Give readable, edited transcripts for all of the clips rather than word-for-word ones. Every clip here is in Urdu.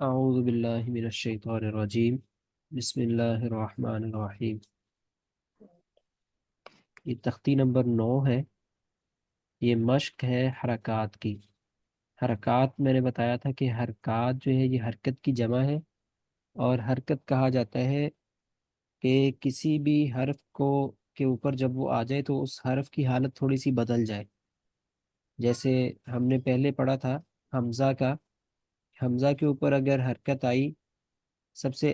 اعوذ باللہ من الشیطان الرجیم بسم اللہ الرحمن الرحیم۔ یہ تختی نمبر 9 ہے۔ یہ مشق ہے حرکات کی۔ حرکات میں نے بتایا تھا کہ حرکات جو ہے یہ حرکت کی جمع ہے، اور حرکت کہا جاتا ہے کہ کسی بھی حرف کو کے اوپر جب وہ آ جائے تو اس حرف کی حالت تھوڑی سی بدل جائے۔ جیسے ہم نے پہلے پڑھا تھا حمزہ کا، حمزہ کے اوپر اگر حرکت آئی، سب سے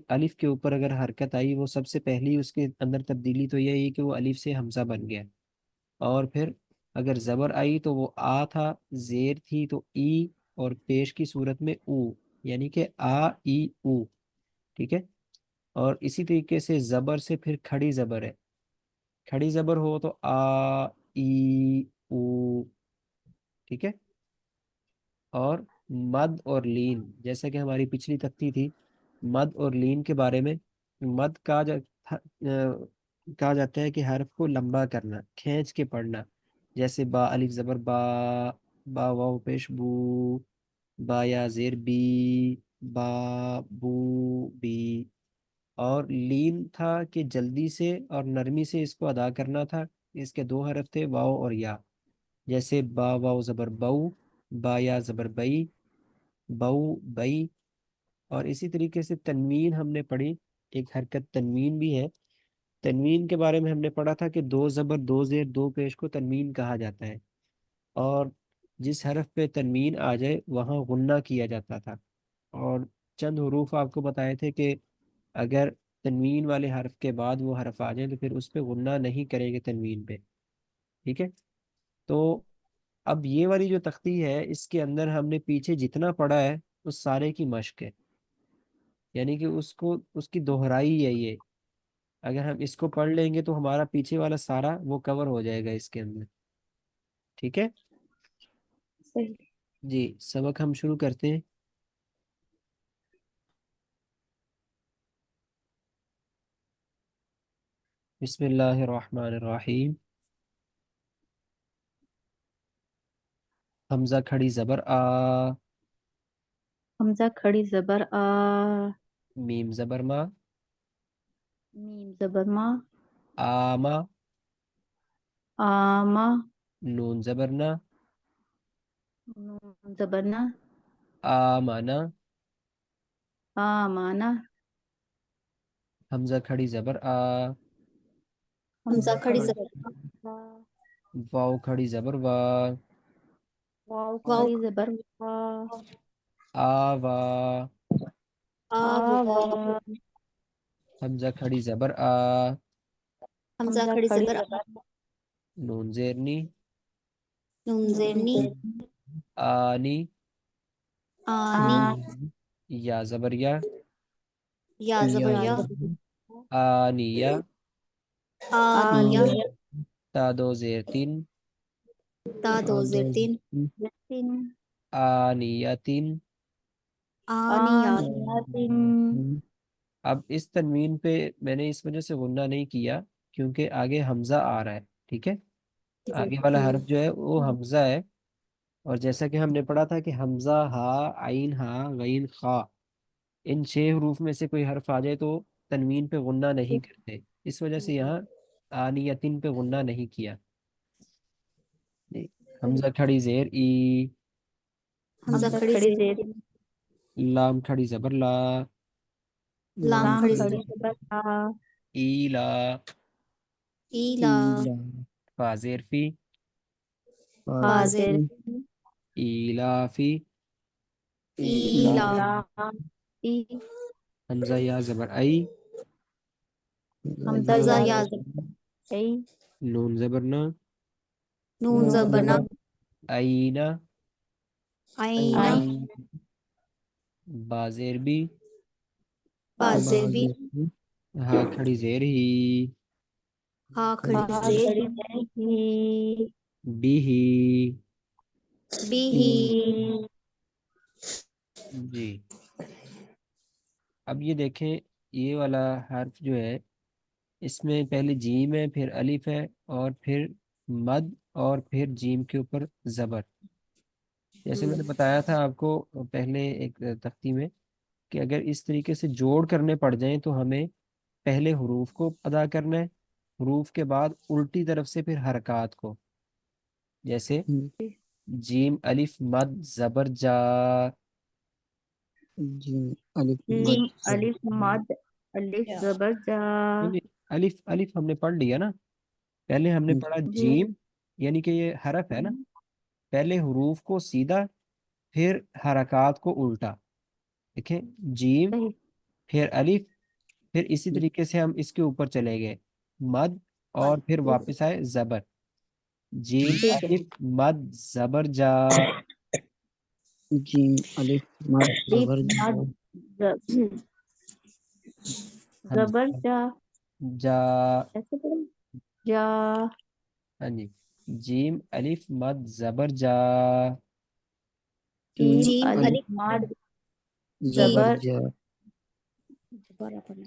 الف کے اوپر اگر حرکت آئی، وہ سب سے پہلی اس کے اندر تبدیلی تو یہ ہے کہ وہ الف سے حمزہ بن گیا۔ اور پھر اگر زبر آئی تو وہ آ تھا، زیر تھی تو ای، اور پیش کی صورت میں او، یعنی کہ آ ای او۔ ٹھیک ہے۔ اور اسی طریقے سے زبر سے پھر کھڑی زبر ہے، کھڑی زبر ہو تو آ ای او۔ ٹھیک ہے۔ اور مد اور لین، جیسا کہ ہماری پچھلی تختی تھی مد اور لین کے بارے میں۔ مد کہا جاتا ہے کہ حرف کو لمبا کرنا، کھینچ کے پڑھنا، جیسے با الف زبر با، با واو پیش بو، با یا زیر بی، با بو بی۔ اور لین تھا کہ جلدی سے اور نرمی سے اس کو ادا کرنا تھا۔ اس کے دو حرف تھے واو اور یا، جیسے با واو زبر بو، با یا زبر بئی، بو بئی۔ اور اسی طریقے سے تنوین ہم نے پڑھی، ایک حرکت تنوین بھی ہے۔ تنوین کے بارے میں ہم نے پڑھا تھا کہ دو زبر دو زیر دو پیش کو تنوین کہا جاتا ہے، اور جس حرف پہ تنوین آ جائے وہاں غنہ کیا جاتا تھا۔ اور چند حروف آپ کو بتائے تھے کہ اگر تنوین والے حرف کے بعد وہ حرف آ جائے تو پھر اس پہ غنہ نہیں کریں گے تنوین پہ۔ ٹھیک ہے۔ تو اب یہ والی جو تختی ہے اس کے اندر ہم نے پیچھے جتنا پڑھا ہے اس سارے کی مشق ہے، یعنی کہ اس کی دہرائی ہے یہ۔ اگر ہم اس کو پڑھ لیں گے تو ہمارا پیچھے والا سارا وہ کور ہو جائے گا اس کے اندر۔ ٹھیک ہے۔ صحیح۔ جی سبق ہم شروع کرتے ہیں۔ بسم اللہ الرحمن الرحیم۔ حمزہ کھڑی زبر آ، حمزہ کھڑی زبر آ، میم زبر ما، میم زبر ما، آما، آما، نون زبر نا، نون زبر نا، آمانا۔ آمانا، حمزہ کھڑی زبر آ، حمزہ کھڑی زبر آ، واو کھڑی زبر وا، واو کھڑی زبر وا، آوا۔ آوا، حمزہ کھڑی زبر آ، حمزہ کھڑی زبر آ، نون زیرنی، نون زیر نی، آنی، آنی، یا زبر یا، یا زبر یا، آنیہ، آنیہ، تا دو زیر تین، تا دو زیر تین، تین، آنیتن۔ آنیاتن۔ اب اس تنوین پہ میں نے اس وجہ سے غنہ نہیں کیا کیونکہ آگے حمزہ آ رہا ہے۔ ٹھیک ہے۔ آگے والا حرف جو ہے وہ حمزہ ہے، اور جیسا کہ ہم نے پڑھا تھا کہ حمزہ ہا، عین ہا، غین خا، ان 6 حروف میں سے کوئی حرف آ جائے تو تنوین پہ غنہ نہیں کرتے، اس وجہ سے یہاں آنیتن پہ غنہ نہیں کیا۔ حمزہ کھڑی زیر ای، حمزہ کھڑی زیر، لام کھڑی زبر لا، لام کھڑی زبر آ، ایلا، ایلا، فا زیر فی، فا زیر، ایلافی، ایلا، ای، حمزہ یا زبر ای، حمزہ یا زبر ای، نون زبر نا، نون زبر نا، اینا، عینا، با زیر بی، با زیر بی، ہا کھڑی زیر ہی، ہا کھڑی زیر ہی، بی ہی۔ Be he. جی اب یہ دیکھیں، یہ والا حرف جو ہے اس میں پہلے جیم ہے، پھر الف ہے، اور پھر مد، اور پھر جیم کے اوپر زبر۔ جیسے میں نے بتایا تھا آپ کو پہلے ایک تختی میں کہ اگر اس طریقے سے جوڑ کرنے پڑ جائیں تو ہمیں پہلے حروف کو ادا کرنا ہے، حروف کے بعد الٹی طرف سے پھر حرکات کو، جیسے جیم الف مد زبر جا. جیم الف جیم مد الف مد الف زبر جا. نہیں، الف الف ہم نے پڑھ لیا نا، پہلے ہم نے پڑھا جی جیم، یعنی کہ یہ حرف ہے نا، پہلے حروف کو سیدھا پھر حرکات کو الٹا. دیکھیں، جیم صحیح. پھر الف، پھر اسی طریقے سے ہم اس کے اوپر چلے گئے مد، اور پھر واپس آئے زبر. جیم ٹھیک ہے. الف مد زبر جا. جیم الف مد الف زبر مد جا. ہم زبر جا. جا. ایسے پڑھیں جا. ہاں جی، جیم الف مد زبر جا. جیم الف مد زبر زبر جا. دوبارہ پڑھنا.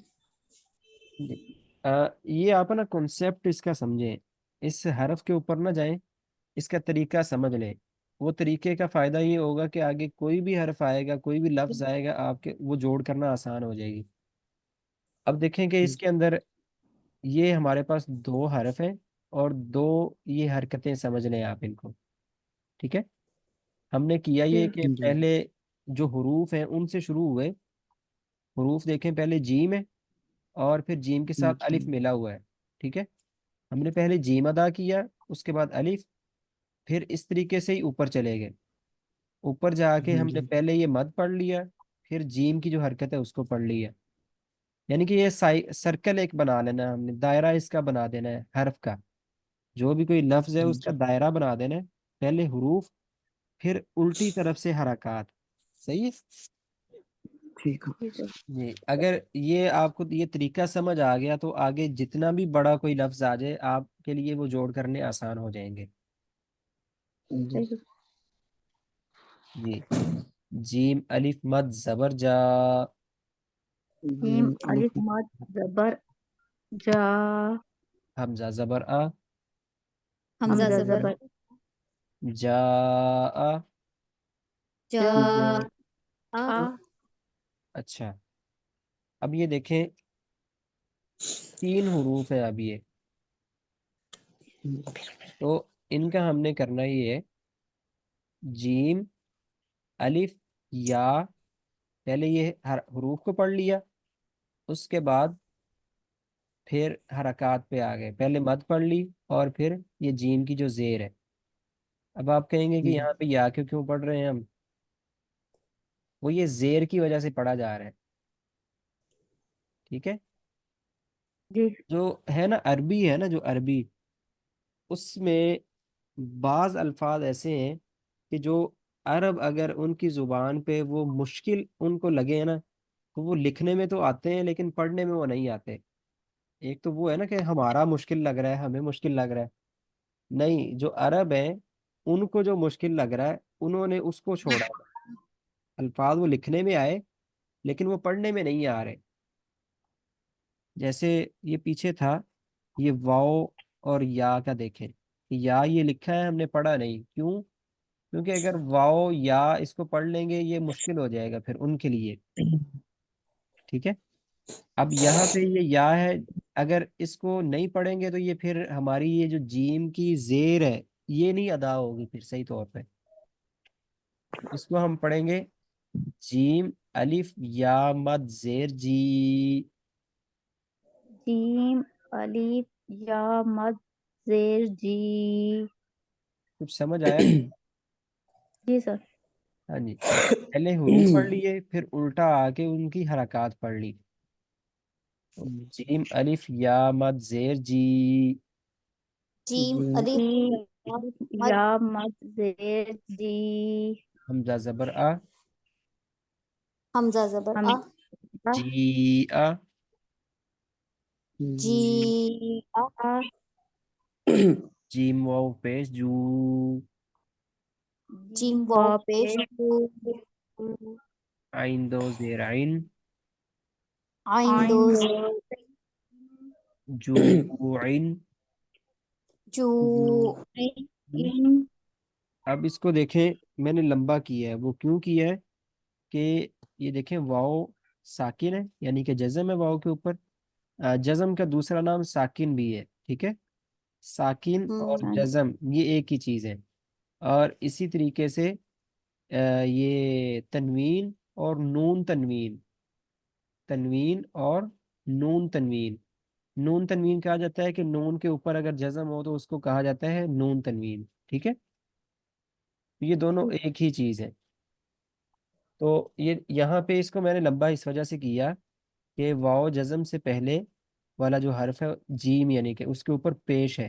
جی. یہ آپ نا کنسیپٹ اس کا سمجھیں، اس حرف کے اوپر نہ جائیں، اس کا طریقہ سمجھ لیں. وہ طریقے کا فائدہ یہ ہوگا کہ آگے کوئی بھی حرف آئے گا، کوئی بھی لفظ آئے گا، آپ کے وہ جوڑ کرنا آسان ہو جائے گی. اب دیکھیں کہ اس کے اندر یہ ہمارے پاس دو حرف ہیں اور دو یہ حرکتیں سمجھ لیں آپ ان کو. ٹھیک ہے، ہم نے کیا یہ کہ جی پہلے جو حروف ہیں ان سے شروع ہوئے. حروف دیکھیں، پہلے جیم ہے اور پھر جیم کے ساتھ الف ملا ہوا ہے. ٹھیک ہے، ہم نے پہلے جیم ادا کیا، اس کے بعد الف، پھر اس طریقے سے ہی اوپر چلے گئے. اوپر جا کے ہم نے پہلے یہ مد پڑھ لیا، پھر جیم کی جو حرکت ہے اس کو پڑھ لیا. یعنی کہ یہ سرکل ایک بنا لینا، ہم نے دائرہ اس کا بنا دینا ہے حرف کا. جو بھی کوئی لفظ ہے اس کا دائرہ بنا دینا ہے، پہلے حروف پھر الٹی طرف سے حرکات. صحیح ہے ٹھیک ہے. جی. اگر یہ آپ کو یہ طریقہ سمجھ آ گیا تو آگے جتنا بھی بڑا کوئی لفظ آ جائے آپ کے لیے وہ جوڑ کرنے آسان ہو جائیں گے. جی. جیم الف مد زبر جا. جیم الف مد زبر جا. حمزہ زبر آ. حمزہ زبر جا آ. جا. آ. اچھا، اب یہ دیکھیں 3 حروف ہیں اب یہ، تو ان کا ہم نے کرنا یہ ہے جیم الف یا، پہلے یہ حروف کو پڑھ لیا، اس کے بعد پھر حرکات پہ آ گئے، پہلے مد پڑھ لی اور پھر یہ جیم کی جو زیر ہے. اب آپ کہیں گے کہ یہاں پہ یا کیوں کیوں پڑھ رہے ہیں ہم؟ وہ یہ زیر کی وجہ سے پڑھا جا رہا ہے. ٹھیک ہے، جی. جو ہے نا عربی ہے نا، جو عربی، اس میں بعض الفاظ ایسے ہیں کہ جو عرب اگر ان کی زبان پہ وہ مشکل ان کو لگے نا تو وہ لکھنے میں تو آتے ہیں لیکن پڑھنے میں وہ نہیں آتے. ایک تو وہ ہے نا کہ ہمارا مشکل لگ رہا ہے، ہمیں مشکل لگ رہا ہے. نہیں، جو عرب ہیں ان کو جو مشکل لگ رہا ہے انہوں نے اس کو چھوڑا ہے. الفاظ وہ لکھنے میں آئے لیکن وہ پڑھنے میں نہیں آ رہے. جیسے یہ پیچھے تھا یہ واو اور یا کا، دیکھیں یا یہ لکھا ہے ہم نے پڑھا نہیں. کیوں؟ کیونکہ اگر واو یا اس کو پڑھ لیں گے یہ مشکل ہو جائے گا پھر ان کے لیے. ٹھیک ہے، اب یہاں پہ یہ یا ہے، اگر اس کو نہیں پڑھیں گے تو یہ پھر ہماری یہ جو جیم کی زیر ہے یہ نہیں ادا ہوگی پھر صحیح طور پہ. اس کو ہم پڑھیں گے جیم الف یا مد زیر جی. جیم الف یا مد زیر جی. کچھ سمجھ آیا؟ جی سر. ہاں جی، پہلے حروف پڑھ لیے پھر الٹا آ کے ان کی حرکات پڑھ لی. جیم الف یا مد زیر جی. جیم الف یا مد زیر جی. حمزہ زبر آ. حمزہ زبر آ. جی آ. جی آ. جیم واو پیش جو. جیم واو پیش جو. عین دو زیر عین. عین دو جو عین. جو. اب اس کو دیکھیں، میں نے لمبا کیا ہے، وہ کیوں کیا ہے کہ یہ دیکھیں واو ساکن ہے، یعنی کہ جزم ہے واو کے اوپر۔ جزم کا دوسرا نام ساکن بھی ہے، ٹھیک ہے؟ ساکن اور ہاں جی، جزم یہ ایک ہی چیز ہے۔ اور اسی طریقے سے یہ تنوین اور نون تنوین، تنوین اور نون تنوین، نون تنوین کہا جاتا ہے کہ نون کے اوپر اگر جزم ہو تو اس کو کہا جاتا ہے نون تنوین، ٹھیک ہے؟ یہ دونوں ٹھیک ایک ہی چیز ہے۔ تو یہ یہاں پہ اس کو میں نے لمبا اس وجہ سے کیا کہ واو جزم سے پہلے والا جو حرف ہے جیم، یعنی کہ اس کے اوپر پیش ہے۔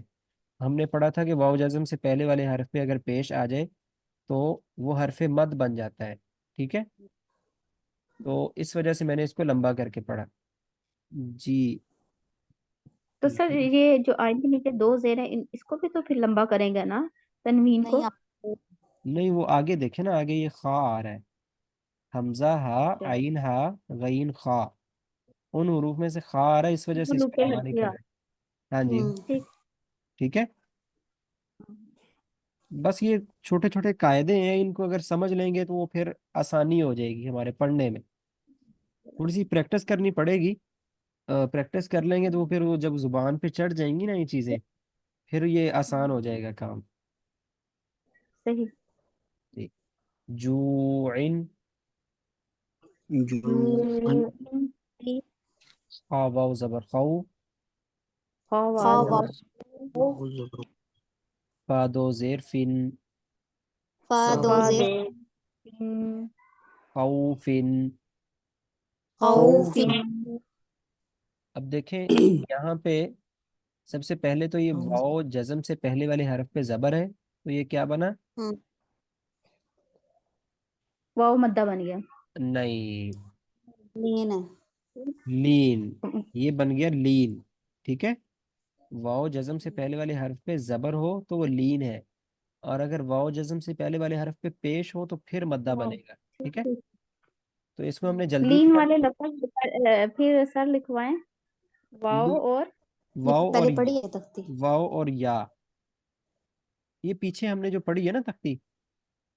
ہم نے پڑھا تھا کہ واو جزم سے پہلے والے حرف پہ اگر پیش آ جائے تو وہ حرف مد بن جاتا ہے، ٹھیک ہے؟ تو اس وجہ سے میں نے اس کو لمبا کر کے پڑھا جی۔ تو سر یہ جو آئین کے نیچے دو زیر ہیں اس کو بھی تو پھر لمبا کریں گے نا، تنوین کو؟ نہیں آپ نہیں، وہ آگے دیکھیں نا، آگے یہ خا آ رہا ہے، حمزہ ہا اچھا، عین ہا غین خا، ان حروف میں سے خا آ رہا ہے، اس وجہ سے اس حروف کو لمبا نہیں کر ہلکیہ، رہے۔ ہاں جی، ٹھیک۔ ٹھیک ہے۔ بس یہ چھوٹے چھوٹے قاعدے ہیں، ان کو اگر سمجھ لیں گے تو وہ پھر آسانی ہو جائے گی ہمارے پڑھنے میں۔ تھوڑی سی پریکٹس کرنی پڑے گی، پریکٹس کر لیں گے تو پھر وہ جب زبان پہ چڑھ جائیں گی نا یہ چیزیں، پھر یہ آسان ہو جائے گا کام۔ صحیح۔ جی۔ جوعن، جو ان جو خا واو زبر خو، خواہ خواہ زبر واو زبر فا دو زیر فن، فا فا دو فا زیر دو فن خوفن۔ خوف خوف اب دیکھیں یہاں پہ سب سے پہلے تو یہ واو جزم سے پہلے والے حرف پہ زبر ہے، تو یہ کیا بنا؟ واو مدہ بن گیا۔ نہیں، لین ہے لین، یہ بن گیا لین، ٹھیک ہے؟ واو جزم سے پہلے والے حرف پہ زبر ہو تو وہ لین ہے، اور اگر واو جزم سے پہلے والے حرف پہ پیش ہو تو پھر مدہ بنے گا، ٹھیک ہے؟ تو اس کو ہم نے جلدی لین کیا، والے لفظ پھر سر لکھوائیں، واو اور یہ واو اور پہلے پڑھی ہے تختی واو اور یا، یہ پیچھے ہم نے جو پڑھی ہے نا تختی،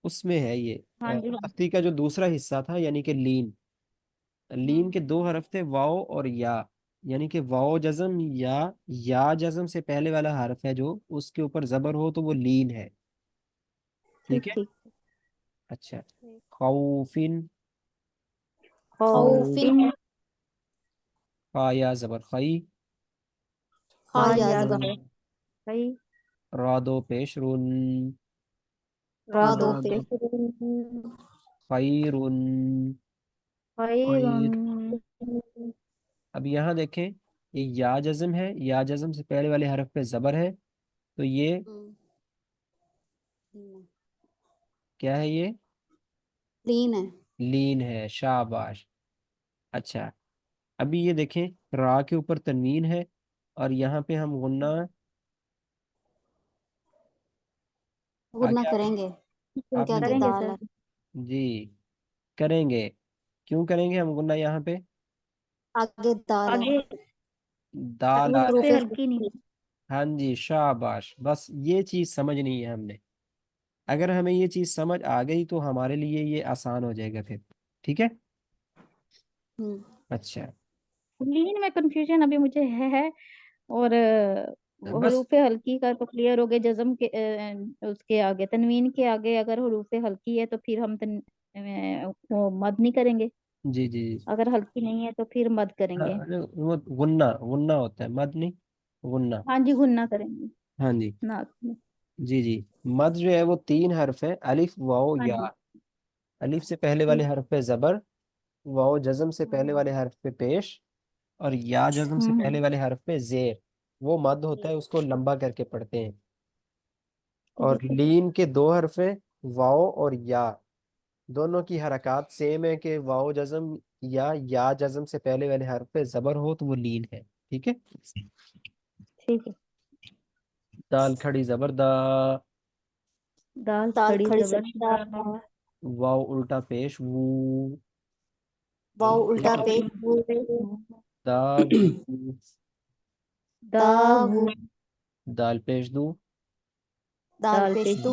اس میں ہے یہ ہاں جی، تختی کا جو دوسرا حصہ تھا، یعنی کہ لین، لین کے دو حرف تھے واو اور یا، یعنی کہ واو جزم یا جزم سے پہلے والا حرف ہے جو اس کے اوپر زبر ہو تو وہ لین ہے، ٹھیک ٹھیک ہے؟ ٹھیک۔ اچھا، خوفن، خوف خوفن خا یا زبر خی، خا یا یا زبر زبر صحیح، را دو پیش رون، را رادو دو را پہ دو خیرن۔ خیرن خیر اب یہاں دیکھیں، یہ یا جزم ہے، یا جزم سے پہلے والے حرف پہ زبر ہے، تو یہ کیا ہے؟ یہ لین ہے لین ہے، شاباش۔ اچھا، ابھی یہ دیکھیں را کے اوپر تنوین ہے، اور یہاں پہ ہم غنہ غنہ آگے کریں گے آپ کیونکہ نے آگے کریں گے دال سر، ہے جی کریں گے، کیوں کریں گے ہم غنہ یہاں پہ؟ آگے دال ہے آگے دال آ حروف رہے، ہلکی نہیں، ہاں جی شاباش، بس یہ چیز سمجھنی ہے ہم نے، اگر ہمیں یہ چیز سمجھ آ گئی تو ہمارے لیے یہ آسان ہو جائے گا پھر، ٹھیک ہے؟ اچھا، لین میں کنفیوژن ابھی مجھے ہے، اور بس حروف ہلکی کا تو کلیئر ہو گیا، جزم کے اس کے آگے تنوین کے آگے اگر حروف ہلکی ہے تو پھر ہم وہ مد نہیں کریں گے، جی جی جی، اگر ہلکی نہیں ہے تو پھر مد کریں ہاں، گے۔ وہ غنہ غنہ ہوتا ہے، مد نہیں، غنہ، ہاں جی، گننا کریں گے ہاں جی ناک میں۔ جی جی۔ مد جو ہے وہ تین حرف ہے، الف واو ہاں یا، جی الف سے پہلے والے ٹھیک، حرف پہ زبر، واو جزم سے پہلے والے حرف پہ پیش، اور یا جزم سے ہوں پہلے والے حرف پہ زیر، وہ مد ہوتا ہے، اس کو لمبا کر کے پڑھتے ہیں۔ اور صحیح، لین کے دو حرف ہیں، واو اور یا، دونوں کی حرکات سیم ہے کہ واو جزم یا جزم سے پہلے والے حرف پہ زبر ہو تو وہ لین ہے، ٹھیک ہے؟ ٹھیک ہے۔ دال کھڑی زبر دا، دال دال کھڑی کھڑی زبر سبزی دا، واو الٹا پیش وو، واؤ الٹا واو پہ دا وو، دا تا وو، وو دال پیش دو، دال دال پیش پیش دو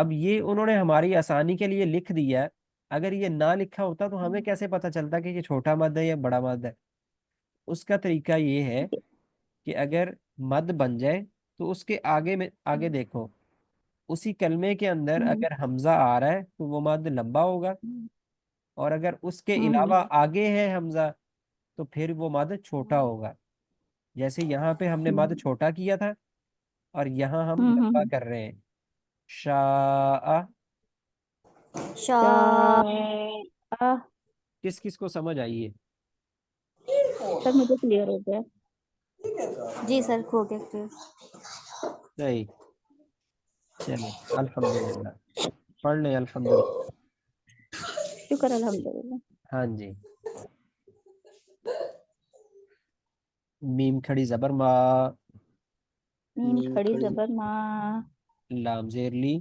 اب یہ انہوں نے ہماری آسانی کے لیے لکھ دیا ہے، اگر یہ نہ لکھا ہوتا تو ہمیں کیسے پتہ چلتا کہ یہ چھوٹا مد ہے یا بڑا مد ہے؟ اس کا طریقہ یہ ہے کہ اگر مد بن جائے تو اس کے آگے میں آگے دیکھو، اسی کلمے کے اندر اگر حمزہ آ رہا ہے تو وہ مد لمبا ہوگا، اور اگر اس کے علاوہ آگے ہے حمزہ تو پھر وہ مد چھوٹا ہوگا. جیسے یہاں پہ ہم نے مد چھوٹا کیا تھا اور یہاں ہم لمبا کر رہے ہیں. شاء، شاء. کس کس کو سمجھ آئی ہے؟ سر مجھے کلیئر ہو گیا. جی سر ہو گیا clear. صحیح، چلیں الحمدللہ پڑھ لیں الحمدللہ. شکر الحمدللہ. ہاں جی. میم کھڑی زبر ما، میم کھڑی زبر ما، لام زیر لی،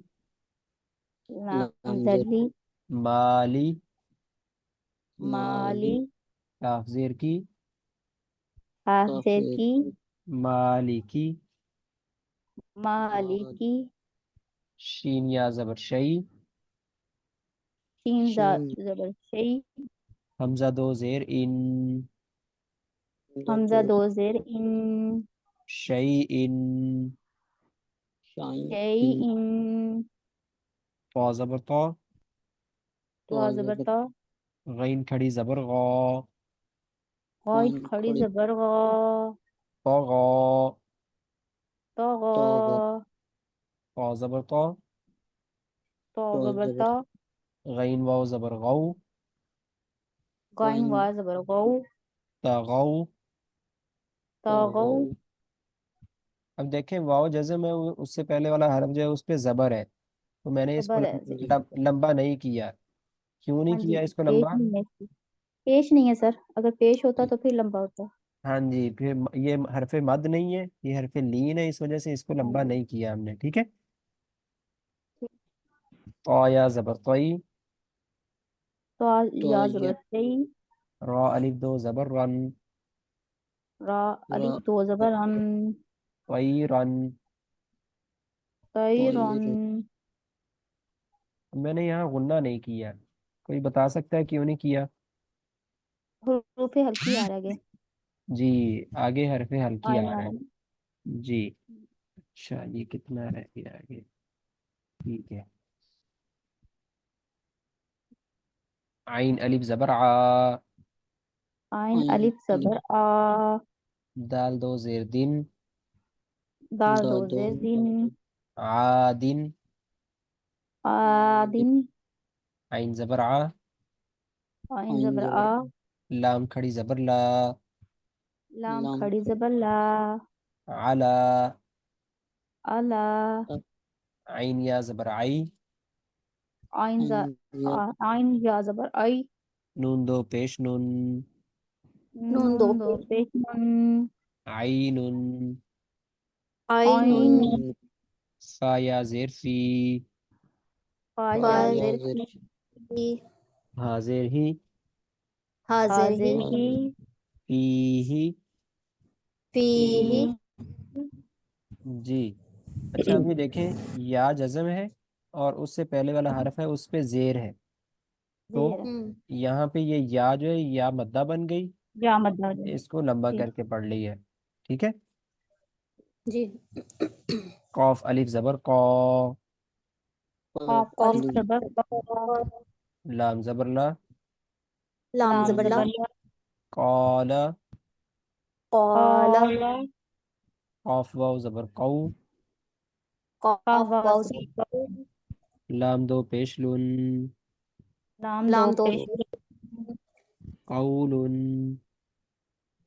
لام زیر لی، مالی، مالی، کاف زیر کی، حاء زیر کی، مالکی، مالکی، شین یا زبر شئی، شین زبر شی، حمزہ دو زیر ان، حمزہ دو زیر ان، شئی ان، شی ان، طا زبر طا، طا زبر طا، غین کھڑی زبر غا، غائی کھڑی زبر غا، طغا، طغا، طا زبر طا، طا زبر طا، غین واو زبر غو، غائن وا زبر غو، طغو. طغو. اب دیکھیں واو جزم ہے، اس سے پہلے والا حرف جو ہے اس پہ زبر ہے، تو میں نے اس کو زبر ہے. لمبا نہیں کیا. کیوں نہیں ہاں جی کیا اس کو پیش لمبا؟ نہیں ہے، پیش نہیں ہے سر، اگر پیش ہوتا تو پھر لمبا ہوتا. ہاں جی، پھر یہ حرف مد نہیں ہے، یہ حرف لین ہے، اس وجہ سے اس کو ہاں لمبا جی. نہیں کیا ہم نے. ٹھیک ہے. طا یا زبر طی، تو یا زبر تی، را الف دو زبر رن، را الف دو زبر ان، طیرن. طیرن. میں نے یہاں غنہ نہیں کیا، کوئی بتا سکتا ہے کیوں نہیں کیا؟ حروف ہلکی آ رہے گے. جی آگے حرف ہلکی آئین آ رہا والا. ہے جی. اچھا یہ کتنا رہ گیا آگے؟ ٹھیک ہے. عین الف زبر آ، آئین الف زبر آ، دال دو زیر دن، دال دو زیر دن، عادن، آدن، عین زبر آ، آئین زبر آ، لام کھڑی زبر لا، لام کھڑی زبر لا، علا، الا، عین یا زبر عی، آئین یا زبر آئی، نون دو پیش نون، نون نون دو دو پیش نون، عین، آئین، فا یا زیر فی، فا یا فا زیر فی، فی، ہا زیر ہی، حاضر ہی، حاضر ہی، فی ہی. فی ہی. جی اچھا اب یہ دیکھیں، یا جزم ہے اور اس سے پہلے والا حرف ہے اس پہ زیر ہے، تو زیر. یہاں پہ یہ یا جو ہے یا مدہ بن گئی، یا مطلب اس کو لمبا جی. کر کے پڑھ لی ہے. ٹھیک ہے. جی قاف الف زبر قا، قاف قاف الف زبر قا، لام زبر لا، لام لام زبر لا، زبر لا، قال، قال، قال، قاف واو زبر قو، قاف قاف واو واو زبر قو، لام دو پیش لن، لام دو لام دو پیش قول،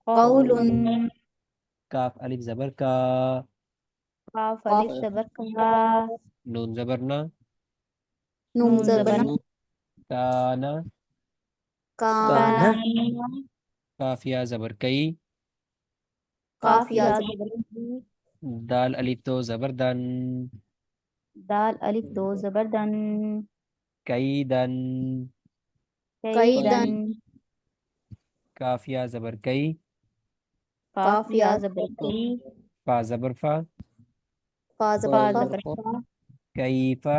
قول، قول، کاف الف زبر کا، قاف قاف الف زبر کا، نون زبر نا، نون نون زبر زبر نا، کانا، کان، کان، کاف یا زبر کئی، قاف قاف یا یا زبر زبر کی، دال الف دو زبر دن، دال الف دو زبر دن، کئی دن، کئی کیدن، دن، کاف یا زبر کئی، قاف قاف یا یا زبر کی، فا زبر فا، فا فا زبر فا، زبر فا، کیفا،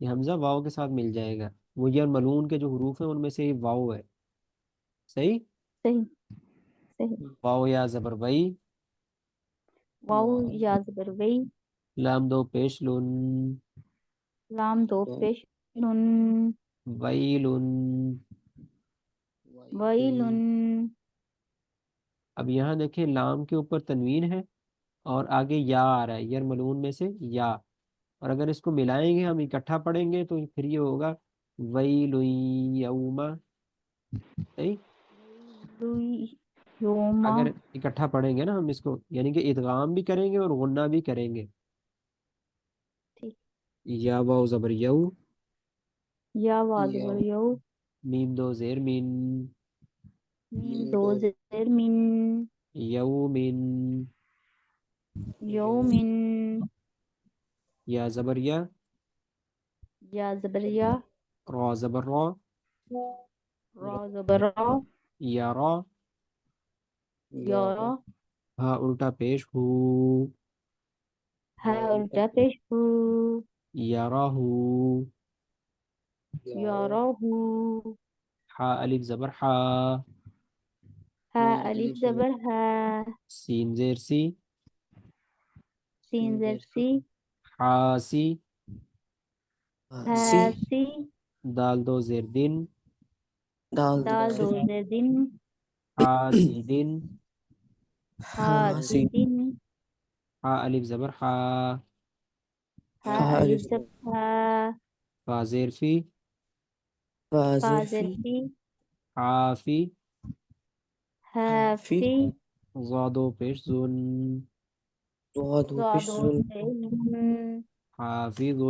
یہ حمزہ واو کے ساتھ مل جائے گا، وہ یرملون کے جو حروف ہیں ان میں سے یہ واو ہے. صحیح. صحیح صحیح. واو یا زبر وئی، واو یا زبر وی، لام دو پیش لن، لام دو پیش نون، ویلن. ویلن. اب یہاں دیکھیں لام کے اوپر تنوین ہے اور آگے یا آ رہا ہے، یرملون میں سے یا، اور اگر اس کو ملائیں گے ہم اکٹھا پڑھیں گے تو پھر یہ ہوگا ویل یوما. صحیح. یوما. اگر اکٹھا پڑھیں گے نا ہم اس کو، یعنی کہ ادغام بھی کریں گے اور غنہ بھی کریں گے. ٹھیک. یا واو زبر یو، یا واو زبر یو، میم دو زیر مین، میم دو زیر من، یومن. یومن. یا زبر یا، یا زبر یا، را زبر را، را زبر را، یارا. یارا. ہاں الٹا پیش ہو، ہے الٹا پیش ہو، یراہ. یاراہو. ہا الف زبر ہا، ہے الف زبر ہے، سین زیر سی، سین زیر سی، حاسی. ہے سی، دال دو زیر دن، دال دو زیر دن، حاسی دن. ہا سی دن، ہا الف زبر ہا، ہے الف زبر ہے، فا زیر فی، فا زیر فی، حافی. ہے فی، زادو پیش زن، زادو زیر نون، حافظ.